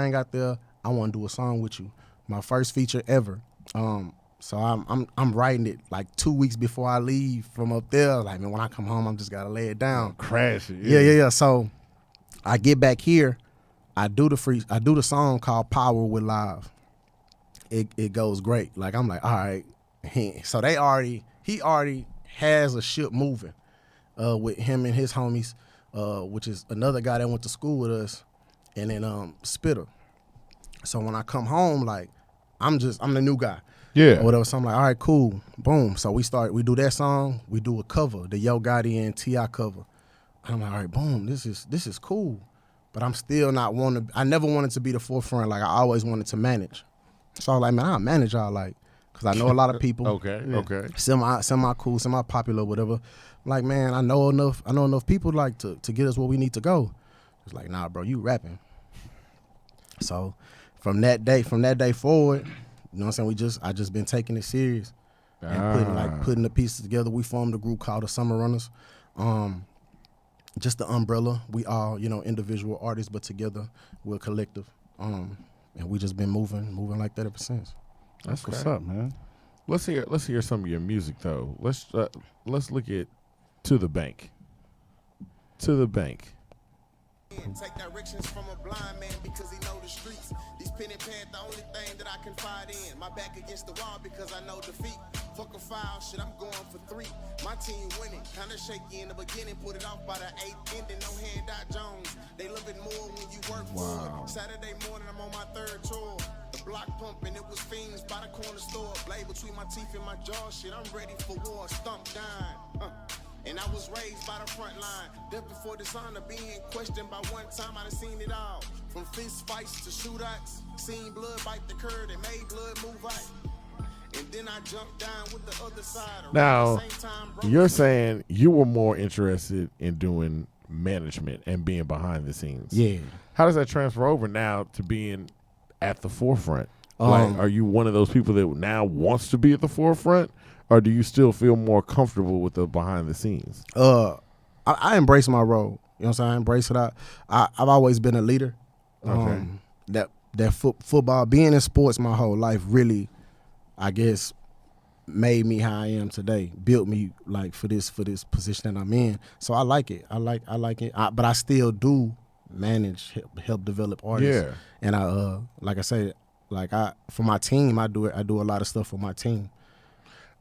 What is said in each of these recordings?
ain't got there. I want to do a song with you. My first feature ever. So I'm writing it like 2 weeks before I leave from up there. Like, man, when I come home, I'm just gotta lay it down. Crash it. Yeah. So I get back here. I do the song called Power with Live. It goes great. Like, I'm like, all right. So he already has a ship moving with him and his homies, which is another guy that went to school with us, and then Spitter. So when I come home, like, I'm the new guy. Yeah. Or whatever. So I'm like, all right, cool. Boom. So we do that song, we do a cover, the Yo Gotti and T.I. cover. I'm like, all right, boom, this is cool. But I'm still not I never wanted to be the forefront. Like, I always wanted to manage. So I was like, man, I'll manage y'all, like, because I know a lot of people. Okay. Semi cool, semi popular, whatever. Like, man, I know enough people like to get us where we need to go. It's like, nah, bro, you rapping. So from that day forward, you know what I'm saying, I just been taking it serious and putting the pieces together. We formed a group called the Summer Runners. Just the umbrella. We all, individual artists, but together we're a collective. And we just been moving like that ever since. That's what's up, man. Let's hear some of your music though. Let's look at To the Bank. To the Bank. Take directions from a blind man because he know the streets. These pen and pad the only thing that I confide in. My back against the wall because I know defeat. Fuck a foul, shit, I'm going for 3. My team winning, kinda shaky in the beginning. Put it off by the 8th ending. No handout Jones. They love it more when you work for it. Saturday morning, I'm on my 3rd tour. The block pumping, it was fiends by the corner store. Blade between my teeth and my jaw, shit, I'm ready for war. Stump down. And I was raised by the front line. Death before dishonor, being questioned by one time. I done seen it all. From fist fights to shootouts. Seen blood bite the curb and made blood move out. And then I jumped down with the other side. Now, you're saying you were more interested in doing management and being behind the scenes. Yeah. How does that transfer over now to being at the forefront? Like, are you one of those people that now wants to be at the forefront? Or do you still feel more comfortable with the behind the scenes? I embrace my role. You know what I'm saying? I embrace it. I've always been a leader. Okay. That football, being in sports my whole life really, I guess, made me how I am today. Built me like for this position that I'm in. So I like it. I like it. But I still do manage, help develop artists. Yeah. And I like I say, for my team, I do a lot of stuff for my team.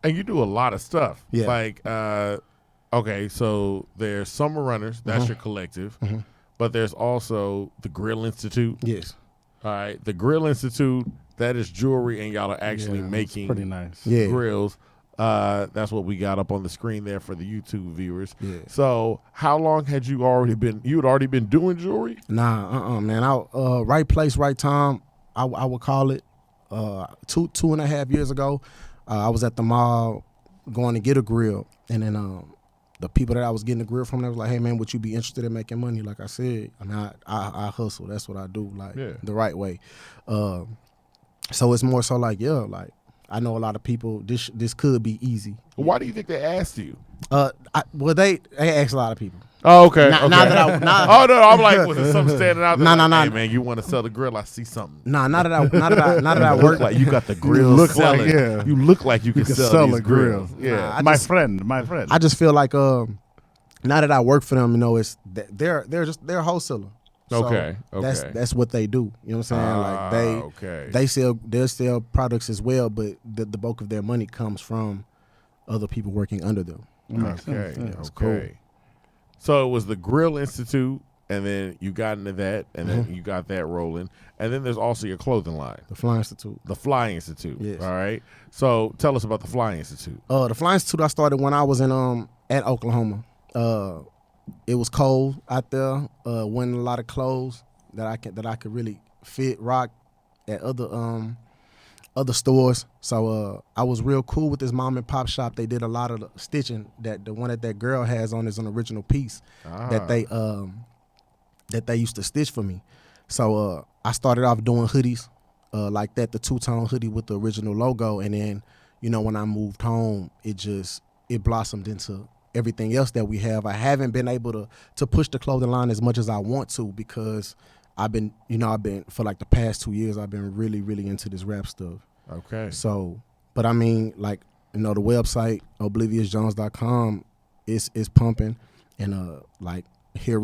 And you do a lot of stuff. Yeah. Like, okay, so there's Summer Runners. That's your collective. Mm-hmm. But there's also the Grill Institute. Yes. All right. The Grill Institute, that is jewelry, and y'all are actually making pretty nice. grills. That's what we got up on the screen there for the YouTube viewers. Yeah. So how long had you already been doing jewelry? Nah, man. Right place, right time, I would call it. 2.5 years ago, I was at the mall going to get a grill, and then the people that I was getting the grill from, they was like, "Hey man, would you be interested in making money?" Like I said, I mean, I hustle. That's what I do, the right way. So it's more so like, I know a lot of people. This could be easy. Why do you think they asked you? They asked a lot of people. Oh, okay. Now that oh no, I'm like, was it something standing out there? Nah. Hey man, you want to sell the grill? I see something. Not that I work like you got the grill. You look like you can sell these grills. Yeah, my friend. I just feel like now that I work for them, they're a wholesaler. So okay. That's what they do. You know what I'm saying? Like they sell products as well, but the bulk of their money comes from other people working under them. That's cool. So it was the Grill Institute, and then you got into that, and then you got that rolling, and then there's also your clothing line, the Fly Institute. The Fly Institute. Yes. All right. So tell us about the Fly Institute. The Fly Institute I started when I was in at Oklahoma. It was cold out there. Wasn't a lot of clothes that I could really rock at other stores. So I was real cool with this mom and pop shop. They did a lot of the stitching the one that girl has on is an original piece that they used to stitch for me. So I started off doing hoodies like that, the two-tone hoodie with the original logo, and then when I moved home, it blossomed into everything else that we have. I haven't been able to push the clothing line as much as I want to because I've been for like the past 2 years, I've been really, really into this rap stuff. Okay. So, but I mean, like, the website, obliviousjones.com is pumping. And, like, here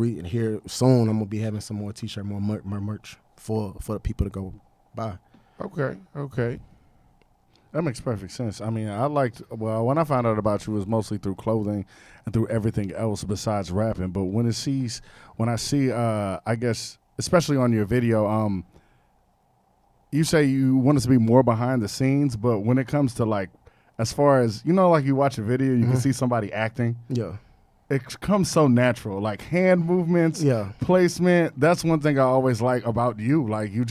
soon, I'm going to be having some more T-shirt, more merch for the people to go buy. Okay. That makes perfect sense. I mean, when I found out about you, it was mostly through clothing and through everything else besides rapping. But when I see, I guess, especially on your video, you say you want us to be more behind the scenes, but when it comes to, like, as far as, like you watch a video, you can see somebody acting. Yeah. It comes so natural, like hand movements, Yeah. placement. That's one thing I always like about you. Like, you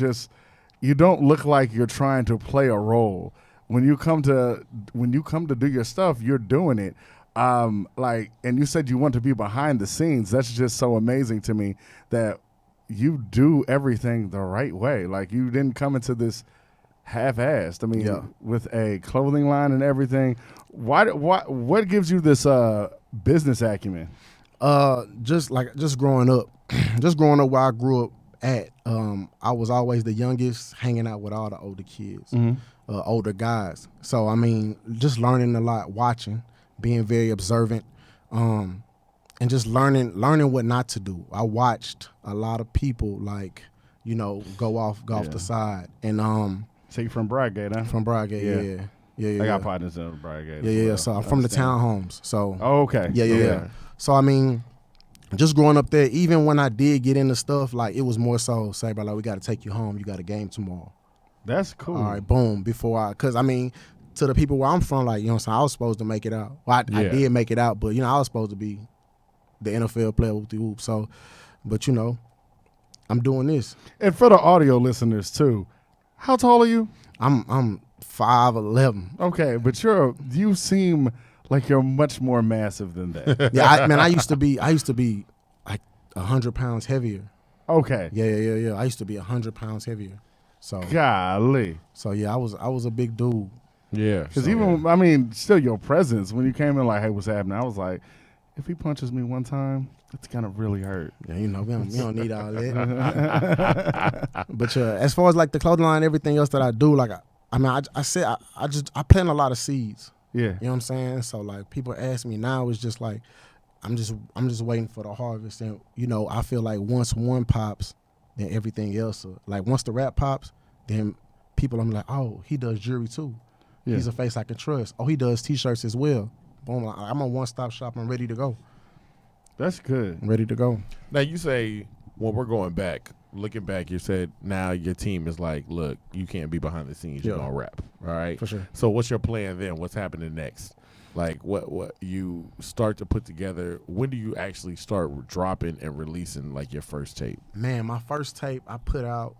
don't look like you're trying to play a role. When you come to do your stuff, you're doing it. And you said you want to be behind the scenes. That's just so amazing to me that you do everything the right way. Like, you didn't come into this half-assed. I mean, with a clothing line and everything. What gives you this business acumen? Just growing up, where I grew up at. I was always the youngest, hanging out with all the older kids. Older guys. So, I mean, just learning a lot, watching, being very observant, and just learning what not to do. I watched a lot of people, like, go off the side. And So you from Bradgate, huh? from Bradgate, yeah. I got partners in Bradgate. Yeah. So I'm from the townhomes. So okay. Yeah. So, I mean, just growing up there, even when I did get into stuff, like, it was more so, say, bro, like, we got to take you home. You got a game tomorrow. That's cool. All right, boom. Because, I mean, to the people where I'm from, like, what I'm saying, I was supposed to make it out. Well, I did make it out, but, I was supposed to be the NFL player with the hoop. So, but, I'm doing this. And for the audio listeners, too, how tall are you? I'm 5'11". Okay, but you seem like you're much more massive than that. Yeah, I used to be like 100 pounds heavier. Okay. Yeah. I used to be 100 pounds heavier. So golly. So yeah, I was a big dude. Yeah. Because I mean, still your presence when you came in, like, hey, what's happening? I was like, if he punches me one time, it's gonna really hurt. Yeah, we don't need all that. But as far as, like, the clothing line, everything else that I do, like, I plant a lot of seeds. Yeah. You know what I'm saying? So, like, people ask me now, it's just like I'm just waiting for the harvest. And I feel like once one pops, then everything else, like, once the rap pops, then people, I'm like, oh, he does jewelry too. Yeah. He's a face I can trust. Oh, he does T-shirts as well. Boom, I'm a one-stop shop. I'm ready to go. That's good. I'm ready to go. Now, you say, when we're going back, looking back, you said now your team is like, look, you can't be behind the scenes. You're going to rap, all right? For sure. So what's your plan then? What's happening next? Like, what you start to put together, when do you actually start dropping and releasing, like, your first tape? Man, my first tape I put out,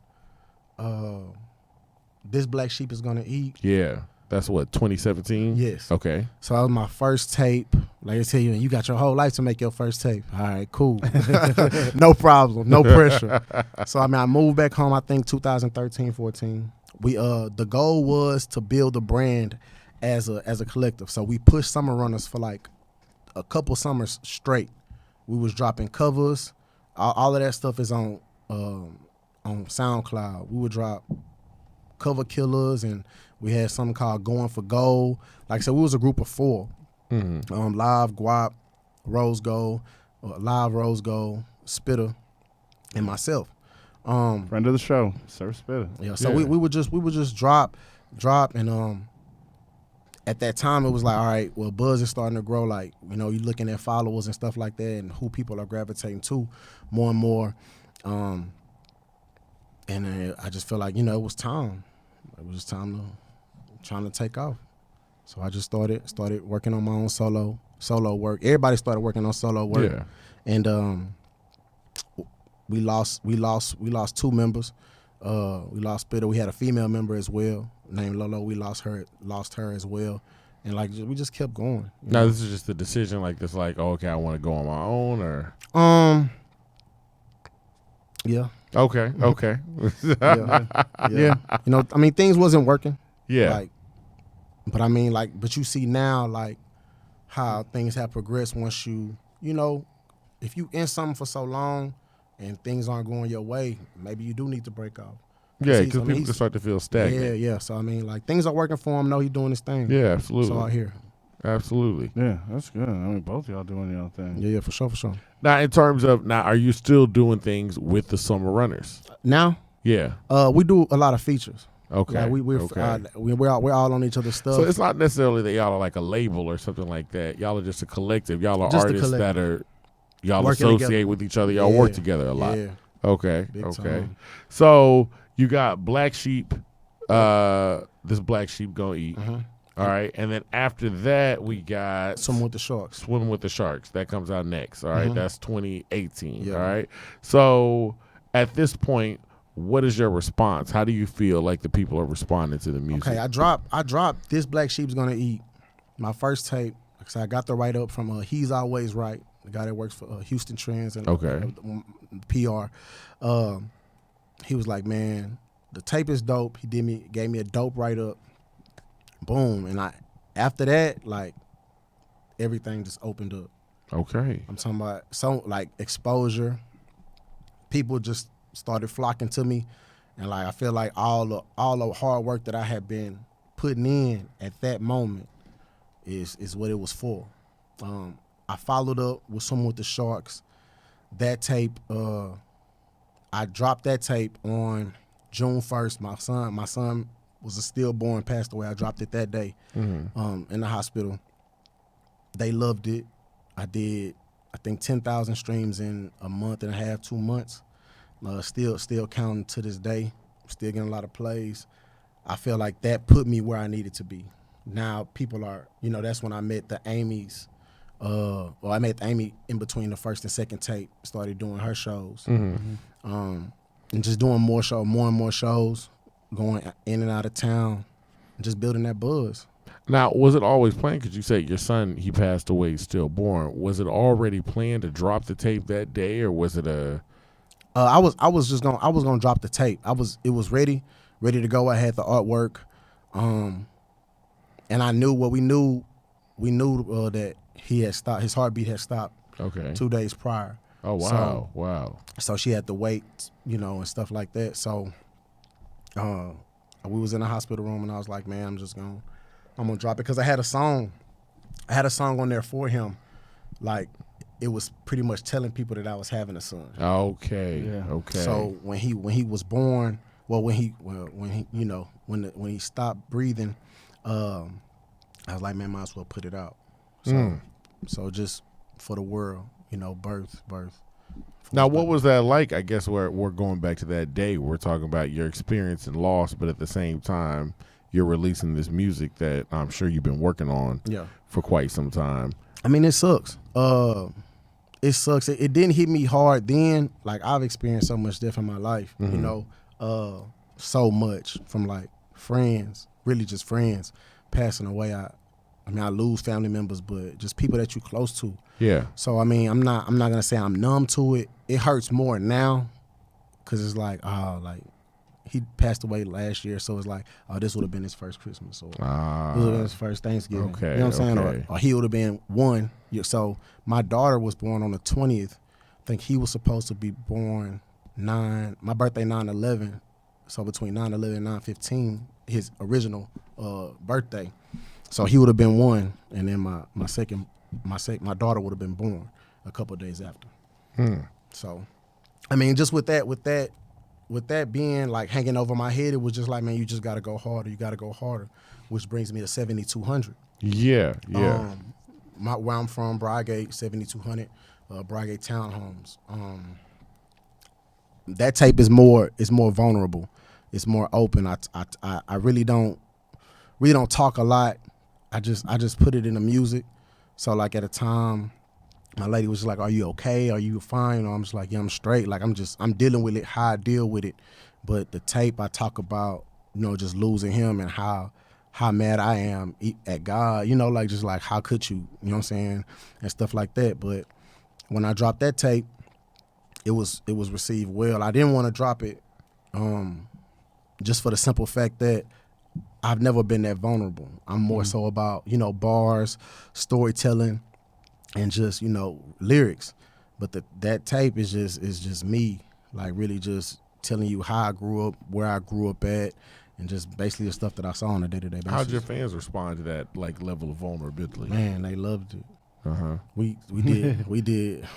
This Black Sheep Is Gonna Eat. Yeah. That's what, 2017? Yes. Okay. So that was my first tape. Like I tell you, you got your whole life to make your first tape. All right, cool. No problem, no pressure. So, I mean, I moved back home, I think 2013, 14. The goal was to build a brand as a collective. So we pushed summer runners for like a couple summers straight. We was dropping covers. All of that stuff is on SoundCloud. We would drop cover killers, and we had something called Going for Gold. Like I said, we was a group of 4. Mm-hmm. Live, Guap, Rose Gold, Spitter, and myself. Friend of the show, Sir Spitter. Yeah, so we would just drop, and at that time it was like, all right, well, buzz is starting to grow. Like, you're looking at followers and stuff like that, and who people are gravitating to more and more. And I just feel like it was time. It was just trying to take off. So I just started working on my own solo work. Everybody started working on solo work. Yeah. And we lost 2 members. We lost Spitter. We had a female member as well named Lolo. We lost her as well. And like we just kept going. Now this is just a decision like this, like, oh, okay, I want to go on my own, or yeah. Okay. Yeah. I mean, things wasn't working. Yeah. But you see now, like, how things have progressed once if you in something for so long, and things aren't going your way, maybe you do need to break off. Yeah, because people can start to feel stagnant. Yeah. So I mean, like things are working for him. Know he's doing his thing. Yeah, absolutely. So I hear. Absolutely. Yeah, that's good. I mean, both of y'all doing your own thing. Yeah, for sure. Now, in terms of are you still doing things with the Summer Runners? Now, Yeah. we do a lot of features. Okay. Like we're all on each other's stuff. So it's not necessarily that y'all are like a label or something like that. Y'all are just a collective. Y'all are Just a artists collective. that are y'all Working associate together. with each other. Y'all work together a lot. Yeah. Okay. Big Okay. time. So you got Black Sheep. This Black Sheep gonna eat. All right, and then after that we got Swimming with the Sharks. Swimming with the Sharks. That comes out next. All right, that's 2018. Yeah. All right. So at this point, what is your response? How do you feel like the people are responding to the music? Okay, I dropped This Black Sheep's Gonna Eat, my first tape. So I got the write up from He's Always Right, the guy that works for Houston Trends and PR. He was like, man, the tape is dope. He gave me a dope write up. Boom, and after that, like everything just opened up. Okay. I'm talking about like exposure. People just started flocking to me, and like I feel like all the hard work that I had been putting in at that moment is what it was for. I followed up with Swimming with the Sharks. That tape, I dropped that tape on June 1st. My son was a stillborn, passed away. I dropped it that day in the hospital. They loved it. I did, I think, 10,000 streams in a month and a half, 2 months. Still counting to this day. Still getting a lot of plays. I feel like that put me where I needed to be. Now people are, that's when I met the Amy's. I met Amy in between the first and second tape. Started doing her shows, and just doing more and more shows, going in and out of town, and just building that buzz. Now, was it always planned? Because you said your son, he passed away stillborn. Was it already planned to drop the tape that day, or was it a? I was gonna drop the tape. It was ready to go. I had the artwork, and I knew we knew that he had stopped. His heartbeat had stopped. Okay. 2 days prior. Oh wow! Wow. So she had to wait, and stuff like that. So, we was in the hospital room, and I was like, man, I'm gonna drop it because I had a song on there for him, like it was pretty much telling people that I was having a son. Okay. Yeah. Okay. So when he was born, when he stopped breathing, I was like, man, might as well put it out. So just for the world, birth. Now, what was that like? I guess we're going back to that day. We're talking about your experience and loss, but at the same time, you're releasing this music that I'm sure you've been working on for quite some time. I mean, it sucks. It sucks. It didn't hit me hard then. Like, I've experienced so much death in my life, so much from like friends, really just friends passing away. I lose family members, but just people that you're close to. Yeah. So I mean, I'm not gonna say I'm numb to it. It hurts more now, cause it's like, he passed away last year, so it's like, this would have been his first Christmas, or this would have been his first Thanksgiving. Okay. You know what I'm saying? Okay. Or he would have been one. So my daughter was born on the 20th. I think he was supposed to be born my birthday 9/11. So between 9/11 and 9/15, his original birthday. So he would have been one, and then my daughter would have been born a couple of days after. So, I mean, just with that being like hanging over my head, it was just like, man, you just got to go harder. You got to go harder, which brings me to 7200. Yeah. Where I'm from, Brygate, 7200, Brygate Townhomes. That tape is more vulnerable. It's more open. I really don't talk a lot. I just put it in the music. So like at a time, my lady was just like, "Are you okay? Are you fine?" I'm just like, "Yeah, I'm straight." Like I'm dealing with it, how I deal with it. But the tape, I talk about, just losing him and how mad I am at God. Like just like, how could you? You know what I'm saying? And stuff like that. But when I dropped that tape, it was received well. I didn't want to drop it, just for the simple fact that I've never been that vulnerable. I'm more so about, bars, storytelling, and just, lyrics. But that tape is just me, like really just telling you how I grew up, where I grew up at, and just basically the stuff that I saw on a day-to-day basis. How'd your fans respond to that like level of vulnerability? Man, they loved it. We did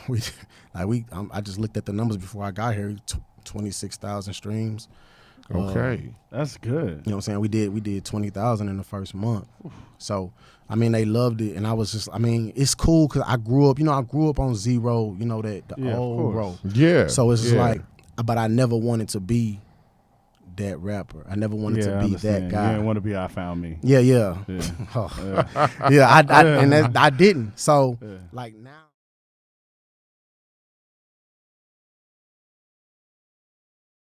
I just looked at the numbers before I got here. 26,000 streams. Okay, that's good. You know what I'm saying? We did 20,000 in the first month. So I mean, they loved it, and I was just, I mean, it's cool because I grew up on Zero. You know that the old road. Yeah. So it's just like, but I never wanted to be that rapper. I never wanted to be that guy. You didn't want to be I Found Me. Yeah. I didn't. So like now.